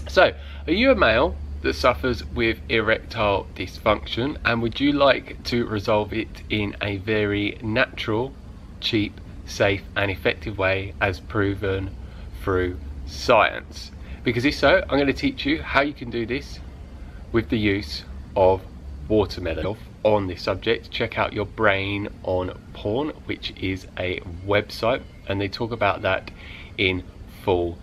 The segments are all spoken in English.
So, are you a male that suffers with erectile dysfunction, and would you like to resolve it in a very natural, cheap, safe and effective way as proven through science? Because if so, I'm going to teach you how you can do this with the use of watermelon. On this subject, check out Your Brain on Porn, which is a website, and they talk about that in full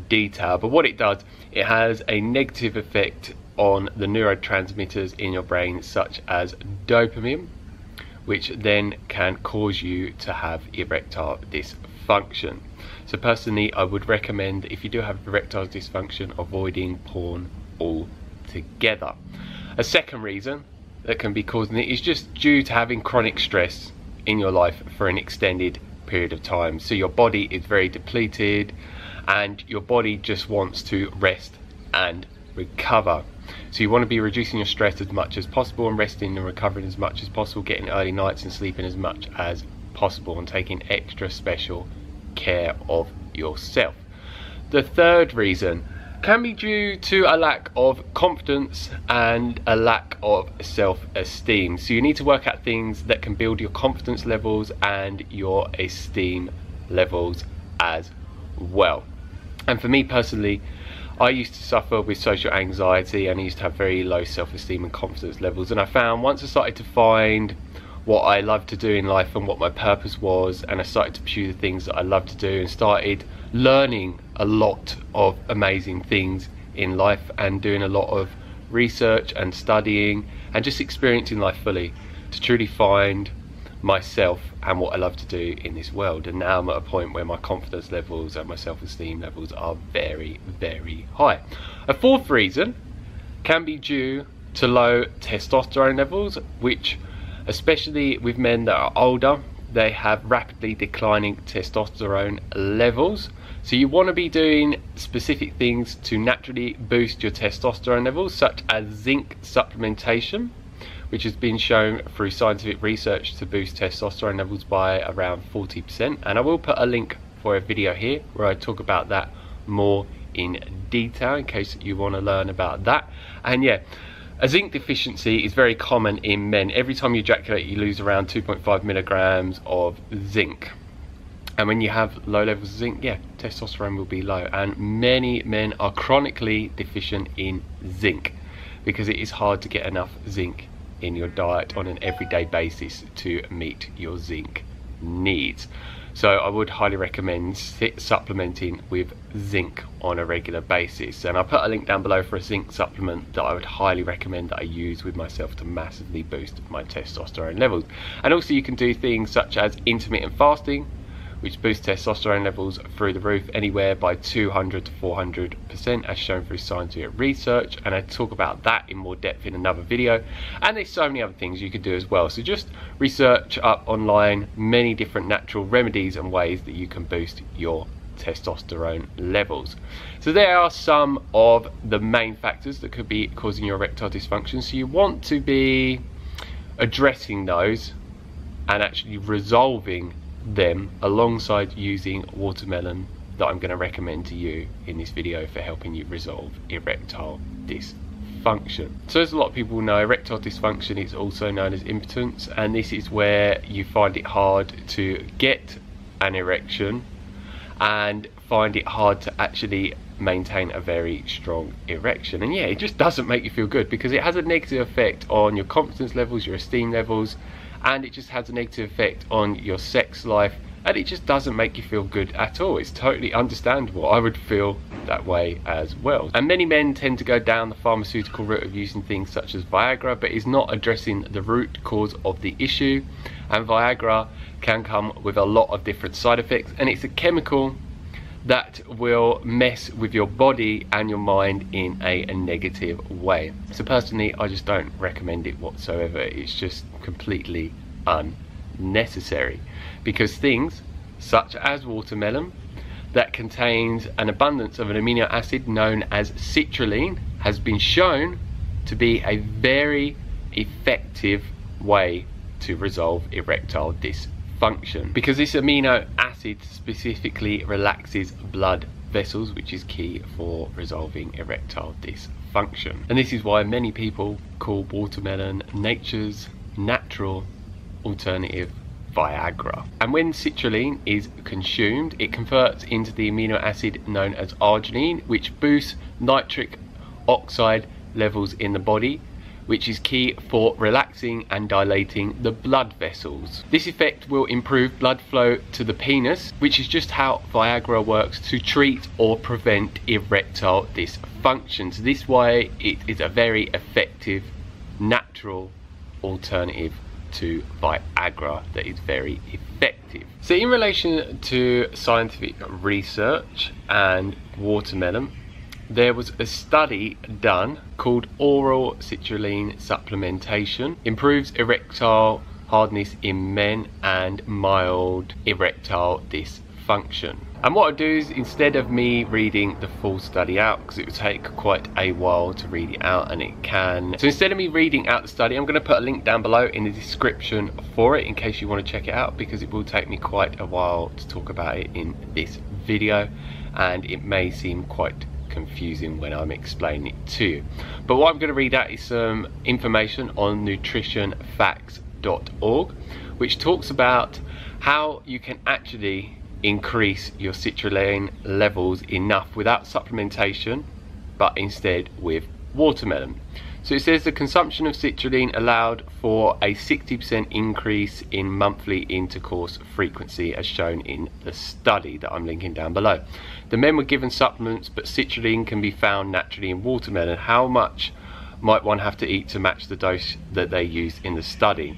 detail. But what it does, it has a negative effect on the neurotransmitters in your brain, such as dopamine, which then can cause you to have erectile dysfunction. So personally, I would recommend, if you do have erectile dysfunction, avoiding porn altogether. A second reason that can be causing it is just due to having chronic stress in your life for an extended period of time. So your body is very depleted and your body just wants to rest and recover. So you want to be reducing your stress as much as possible and resting and recovering as much as possible, getting early nights and sleeping as much as possible, and taking extra special care of yourself. The third reason can be due to a lack of confidence and a lack of self-esteem. So you need to work out things that can build your confidence levels and your esteem levels as well. And for me personally, I used to suffer with social anxiety, and I used to have very low self-esteem and confidence levels. And I found once I started to find what I loved to do in life and what my purpose was, and I started to pursue the things that I love to do and started learning a lot of amazing things in life and doing a lot of research and studying and just experiencing life fully to truly find myself and what I love to do in this world. And now I'm at a point where my confidence levels and my self-esteem levels are very, very high. A fourth reason can be due to low testosterone levels, which, especially with men that are older, they have rapidly declining testosterone levels. So you want to be doing specific things to naturally boost your testosterone levels, such as zinc supplementation, which has been shown through scientific research to boost testosterone levels by around 40%. And I will put a link for a video here where I talk about that more in detail in case you want to learn about that. And yeah, a zinc deficiency is very common in men. Every time you ejaculate, you lose around 2.5 milligrams of zinc. And when you have low levels of zinc, yeah, testosterone will be low. And many men are chronically deficient in zinc because it is hard to get enough zinc in your diet on an everyday basis to meet your zinc needs. So I would highly recommend supplementing with zinc on a regular basis. And I'll put a link down below for a zinc supplement that I would highly recommend that I use with myself to massively boost my testosterone levels. And also you can do things such as intermittent fasting, which boosts testosterone levels through the roof, anywhere by 200 to 400%, as shown through scientific research. And I talk about that in more depth in another video. And there's so many other things you could do as well. So just research up online many different natural remedies and ways that you can boost your testosterone levels. So there are some of the main factors that could be causing your erectile dysfunction. So you want to be addressing those and actually resolving them alongside using watermelon that I'm going to recommend to you in this video for helping you resolve erectile dysfunction. So as a lot of people know, erectile dysfunction is also known as impotence, and this is where you find it hard to get an erection and find it hard to actually maintain a very strong erection. And yeah, it just doesn't make you feel good because it has a negative effect on your confidence levels, your esteem levels, and it just has a negative effect on your sex life, and it just doesn't make you feel good at all. It's totally understandable. I would feel that way as well. And many men tend to go down the pharmaceutical route of using things such as Viagra, but is not addressing the root cause of the issue. And Viagra can come with a lot of different side effects, and it's a chemical that will mess with your body and your mind in a negative way. So personally, I just don't recommend it whatsoever. It's just completely unnecessary, because things such as watermelon that contains an abundance of an amino acid known as citrulline has been shown to be a very effective way to resolve erectile dysfunction, because this amino acid specifically relaxes blood vessels, which is key for resolving erectile dysfunction. And this is why many people call watermelon nature's natural alternative Viagra. And when citrulline is consumed, it converts into the amino acid known as arginine, which boosts nitric oxide levels in the body, which is key for relaxing and dilating the blood vessels. This effect will improve blood flow to the penis, which is just how Viagra works to treat or prevent erectile dysfunction. So this way it is a very effective natural alternative to Viagra that is very effective. So in relation to scientific research and watermelon, there was a study done called oral citrulline supplementation improves erectile hardness in men and mild erectile dysfunction. And what I do is, instead of me reading the full study out, because it would take quite a while to read it out, and it can, so instead of me reading out the study, I'm going to put a link down below in the description for it in case you want to check it out, because it will take me quite a while to talk about it in this video and it may seem quite confusing when I'm explaining it to you. But what I'm going to read out is some information on nutritionfacts.org, which talks about how you can actually increase your citrulline levels enough without supplementation, but instead with watermelon. So it says the consumption of citrulline allowed for a 60% increase in monthly intercourse frequency, as shown in the study that I'm linking down below. The men were given supplements, but citrulline can be found naturally in watermelon. How much might one have to eat to match the dose that they used in the study?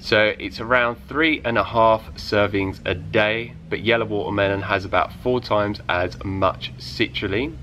So it's around 3.5 servings a day, but yellow watermelon has about 4 times as much citrulline.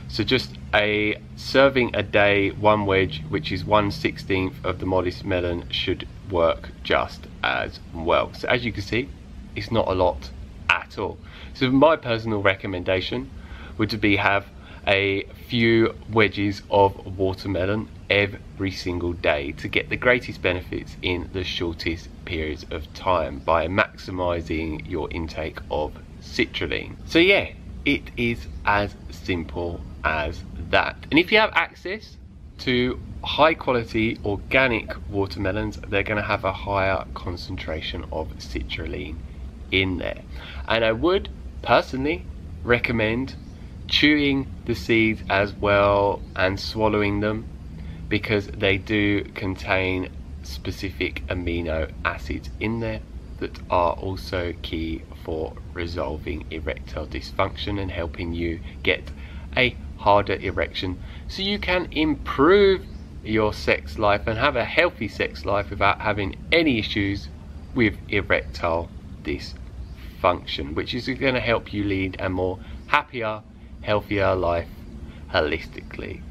So just a serving a day, 1 wedge, which is 1/16 of the modest melon, should work just as well. So as you can see, it's not a lot at all. So my personal recommendation would be have a few wedges of watermelon every single day to get the greatest benefits in the shortest periods of time by maximizing your intake of citrulline. So yeah, it is as simple as that. And if you have access to high quality organic watermelons, they're going to have a higher concentration of citrulline in there. And I would personally recommend chewing the seeds as well and swallowing them, because they do contain specific amino acids in there that are also key for resolving erectile dysfunction and helping you get a harder erection, so you can improve your sex life and have a healthy sex life without having any issues with erectile dysfunction, which is going to help you lead a more happier, healthier life holistically.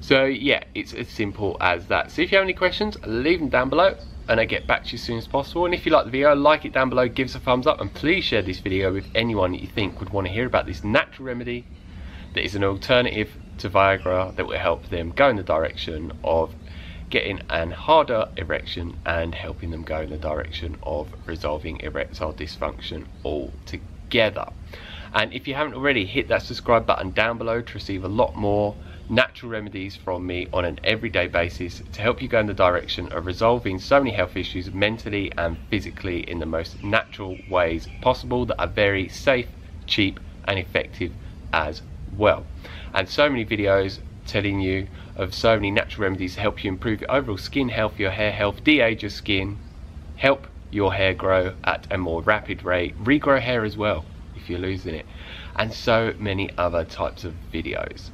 So yeah, it's as simple as that. So if you have any questions, leave them down below and I'll get back to you as soon as possible. And if you like the video, like it down below, give us a thumbs up, and please share this video with anyone that you think would want to hear about this natural remedy that is an alternative to Viagra that will help them go in the direction of getting an harder erection and helping them go in the direction of resolving erectile dysfunction altogether. And if you haven't already, hit that subscribe button down below to receive a lot more natural remedies from me on an everyday basis to help you go in the direction of resolving so many health issues mentally and physically in the most natural ways possible that are very safe, cheap and effective as well. And so many videos telling you of so many natural remedies to help you improve your overall skin health, your hair health, de-age your skin, help your hair grow at a more rapid rate, regrow hair as well if you're losing it, and so many other types of videos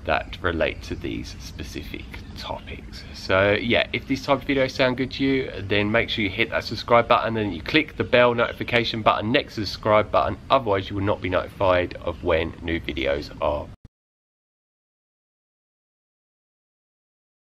that relate to these specific topics. So yeah, if these type of videos sound good to you, then make sure you hit that subscribe button and you click the bell notification button next to the subscribe button, otherwise you will not be notified of when new videos are